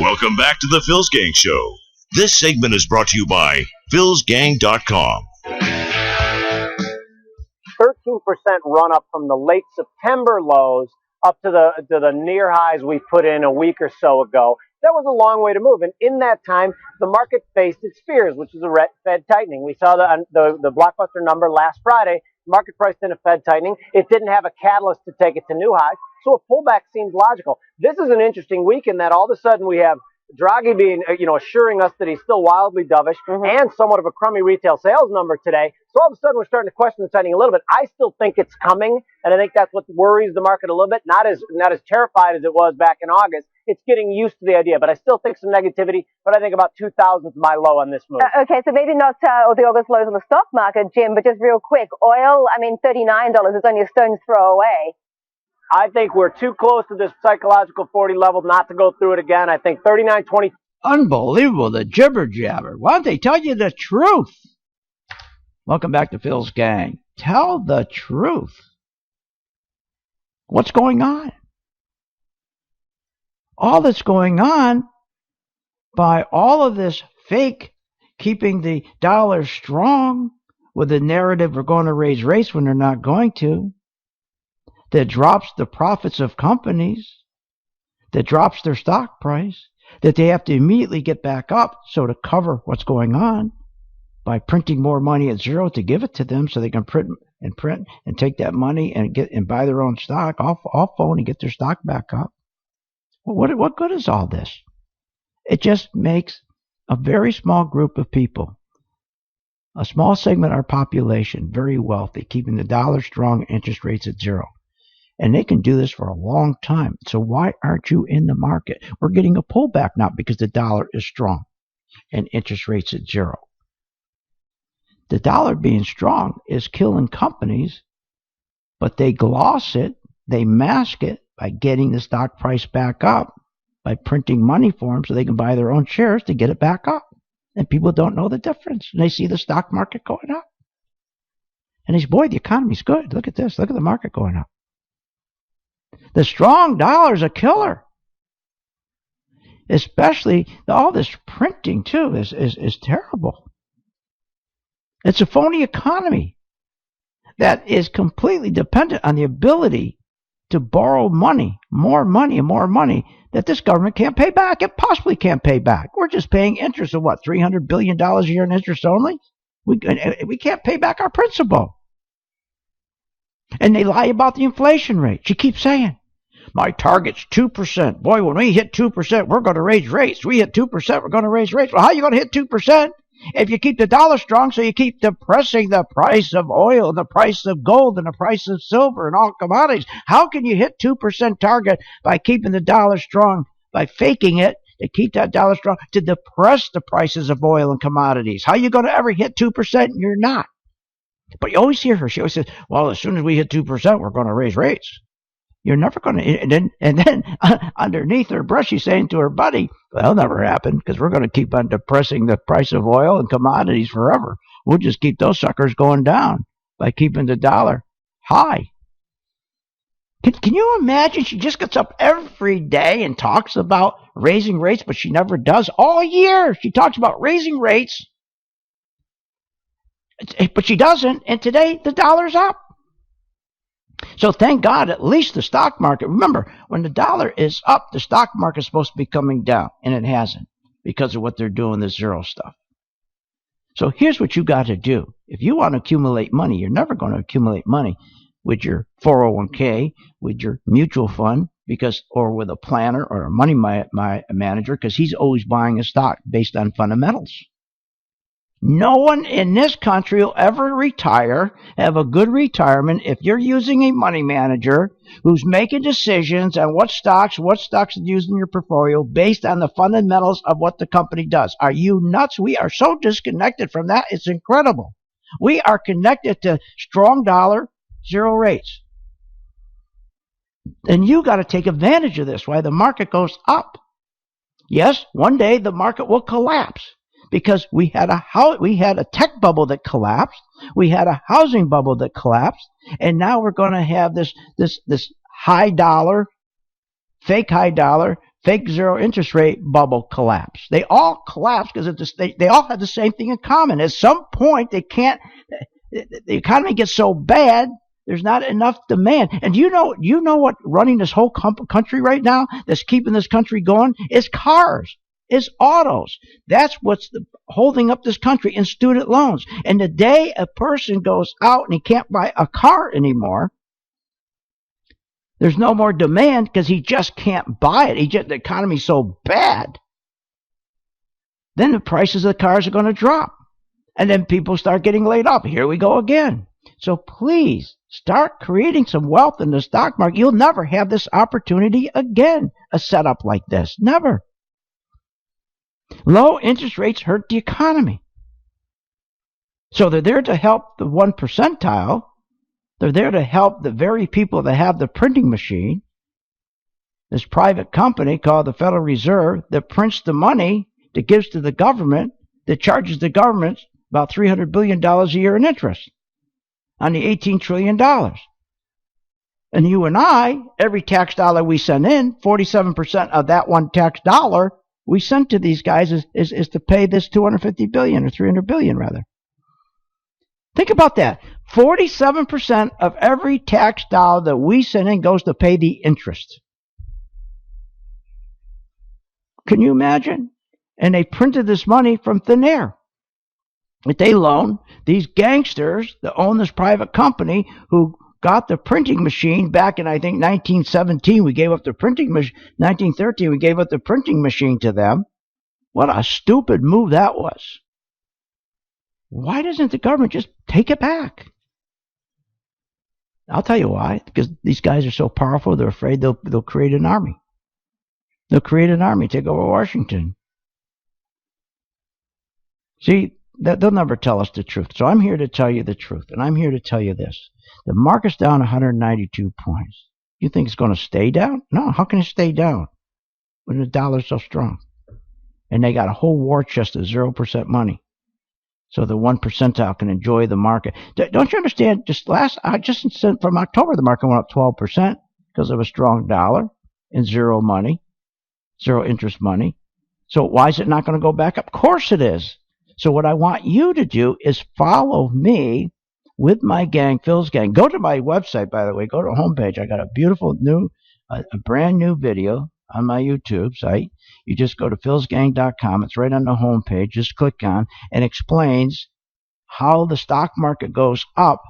Welcome back to the Phil's Gang Show. This segment is brought to you by philsgang.com. 13% run up from the late September lows up to the near highs we put in a week or so ago. That was a long way to move. And in that time, the market faced its fears, which is a Fed tightening. We saw the blockbuster number last Friday. Market priced in a Fed tightening. It didn't have a catalyst to take it to new highs. So a pullback seems logical. This is an interesting week in that all of a sudden we have Draghi being, assuring us that he's still wildly dovish, and somewhat of a crummy retail sales number today. So all of a sudden we're starting to question the tightening a little bit. I still think it's coming, and I think that's what worries the market a little bit. Not as terrified as it was back in August. It's getting used to the idea, but I still think some negativity. But I think about 2,000 is my low on this move. Okay, so maybe not the August lows on the stock market, Jim, but just real quick, oil. I mean, $39 is only a stone's throw away. I think we're too close to this psychological 40 level not to go through it again. I think 39.20. Unbelievable, the jibber jabber. Why don't they tell you the truth? Welcome back to Phil's Gang. Tell the truth. What's going on? All that's going on by all of this fake keeping the dollar strong with the narrative we're going to raise rates when they're not going to, that drops the profits of companies, that drops their stock price, that they have to immediately get back up so to cover what's going on by printing more money at zero to give it to them so they can print and take that money and buy their own stock off phone and get their stock back up. Well, what good is all this? It just makes a very small group of people, a small segment of our population, very wealthy, keeping the dollar strong, interest rates at zero. And they can do this for a long time. So why aren't you in the market? We're getting a pullback now because the dollar is strong and interest rates at zero. The dollar being strong is killing companies, but they gloss it, they mask it by getting the stock price back up, by printing money for them so they can buy their own shares to get it back up. And people don't know the difference. And they see the stock market going up. And they say, boy, the economy's good. Look at this. Look at the market going up. The strong dollar is a killer. Especially all this printing, too, is terrible. It's a phony economy that is completely dependent on the ability to borrow money, more money and more money that this government can't pay back. It possibly can't pay back. We're just paying interest of what, $300 billion a year in interest only? We can't pay back our principal. And they lie about the inflation rate. She keeps saying, my target's 2%. Boy, when we hit 2%, we're going to raise rates. We hit 2%, we're going to raise rates. Well, how are you going to hit 2% If you keep the dollar strong, so you keep depressing the price of oil, the price of gold, and the price of silver and all commodities. How can you hit 2% target by keeping the dollar strong, by faking it to keep that dollar strong, to depress the prices of oil and commodities? How are you going to ever hit 2%? You're not. But you always hear her. She always says, well, as soon as we hit 2%, we're going to raise rates. You're never going to. And then underneath her breath, she's saying to her buddy, well, that'll never happen because we're going to keep on depressing the price of oil and commodities forever. We'll just keep those suckers going down by keeping the dollar high. Can you imagine? She just gets up every day and talks about raising rates, but she never does. All year, she talks about raising rates, but she doesn't. And today, the dollar's up. So thank God, at least the stock market. Remember, when the dollar is up, the stock market is supposed to be coming down, and it hasn't because of what they're doing, this zero stuff. So here's what you got to do. If you want to accumulate money, you're never going to accumulate money with your 401k, with your mutual fund, or with a planner or a money manager, because he's always buying a stock based on fundamentals. No one in this country will ever retire, have a good retirement, if you're using a money manager who's making decisions on what stocks to use in your portfolio based on the fundamentals of what the company does. Are you nuts? We are so disconnected from that. It's incredible. We are connected to strong dollar, zero rates. And you got to take advantage of this, why the market goes up. Yes, one day the market will collapse. Because we had a tech bubble that collapsed, we had a housing bubble that collapsed, and now we're going to have this high dollar, fake zero interest rate bubble collapse. They all collapse because they all have the same thing in common. At some point, the economy gets so bad, there's not enough demand. And you know what running this whole country right now, that's keeping this country going, is cars. Is autos. That's what's holding up this country, in student loans. And the day a person goes out and he can't buy a car anymore, there's no more demand because he just can't buy it. The economy's so bad. Then the prices of the cars are going to drop. And then people start getting laid off. Here we go again. So please start creating some wealth in the stock market. You'll never have this opportunity again, a setup like this. Never. Low interest rates hurt the economy. So they're there to help the 1 percentile. They're there to help the very people that have the printing machine. This private company called the Federal Reserve that prints the money that gives to the government, that charges the government about $300 billion a year in interest on the $18 trillion. And you and I, every tax dollar we send in, 47% of that one tax dollar we sent to these guys is to pay this $250 billion or $300 billion rather. Think about that. 47% of every tax dollar that we send in goes to pay the interest. Can you imagine? And they printed this money from thin air. But they loan these gangsters that own this private company who got the printing machine back in, I think, 1917. We gave up the printing machine. 1913, we gave up the printing machine to them. What a stupid move that was. Why doesn't the government just take it back? I'll tell you why. Because these guys are so powerful, they're afraid they'll create an army. They'll create an army, take over Washington. See, they'll never tell us the truth. So I'm here to tell you the truth. And I'm here to tell you this. The market's down 192 points. You think it's going to stay down? No, how can it stay down when the dollar's so strong? And they got a whole war chest of 0% money. So the 1 percentile can enjoy the market. Don't you understand? Just from October, the market went up 12% because of a strong dollar and zero money, zero interest money. So why is it not going to go back up? Of course it is. So what I want you to do is follow me with my gang, Phil's Gang. Go to my website, by the way. Go to the homepage. I got a beautiful a brand new video on my YouTube site. You just go to philsgang.com. It's right on the homepage. Just click on and explains how the stock market goes up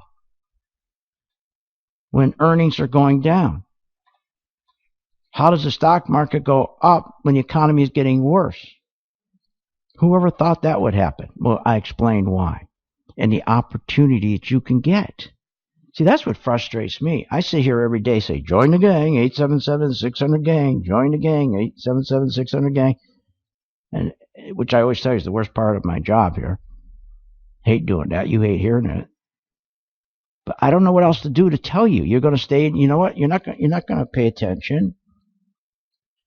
when earnings are going down. How does the stock market go up when the economy is getting worse? Whoever thought that would happen? Well, I explained why. And the opportunity that you can get. See, that's what frustrates me. I sit here every day, say, join the gang, 877-600-GANG, join the gang, 877-600-GANG, and which I always tell you is the worst part of my job here. Hate doing that. You hate hearing it. But I don't know what else to do to tell you. You're going to stay, you know what? You're not going to pay attention.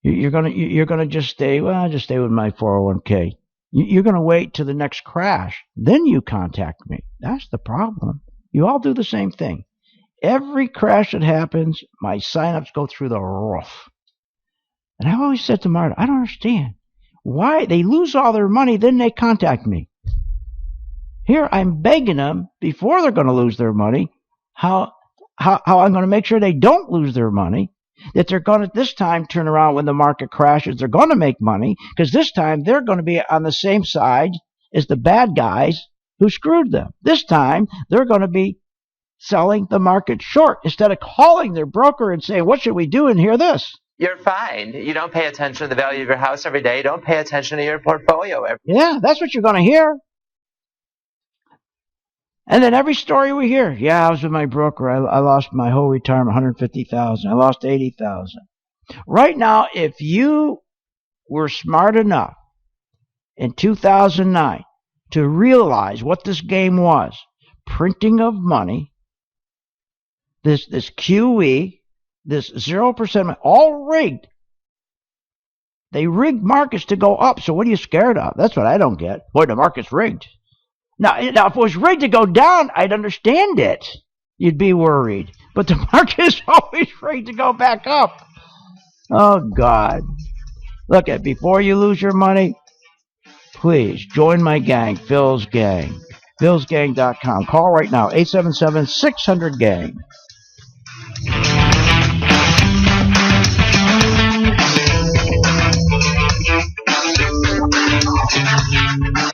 You're going to just stay, well, I'll just stay with my 401k. You're going to wait till the next crash. Then you contact me. That's the problem. You all do the same thing. Every crash that happens, my signups go through the roof. And I always said to Marta, I don't understand. Why? They lose all their money, then they contact me. Here, I'm begging them before they're going to lose their money, how I'm going to make sure they don't lose their money, that they're going to this time turn around when the market crashes. They're going to make money because this time they're going to be on the same side as the bad guys who screwed them. This time they're going to be selling the market short instead of calling their broker and saying, what should we do? And hear this. You're fine. You don't pay attention to the value of your house every day. You don't pay attention to your portfolio every day. Yeah, that's what you're going to hear. And then every story we hear, yeah, I was with my broker. I lost my whole retirement, $150,000. I lost $80,000. Right now, if you were smart enough in 2009 to realize what this game was, printing of money, this QE, this 0%, all rigged. They rigged markets to go up. So what are you scared of? That's what I don't get. Boy, the market's rigged. Now, if it was rigged to go down, I'd understand it. You'd be worried. But the market is always rigged to go back up. Oh, God. Look, before you lose your money, please join my gang, Phil's Gang. Phil'sGang.com. Call right now, 877-600-GANG.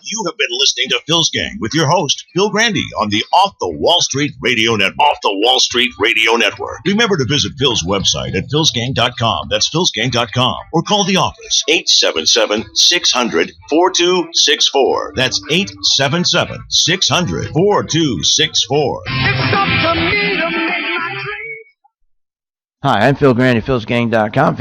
You have been listening to Phil's Gang with your host, Phil Grande, on the Off the Wall Street Radio Network. Off the Wall Street Radio Network. Remember to visit Phil's website at philsgang.com. That's philsgang.com. Or call the office, 877-600-4264. That's 877-600-4264. Hi, I'm Phil Grande, philsgang.com.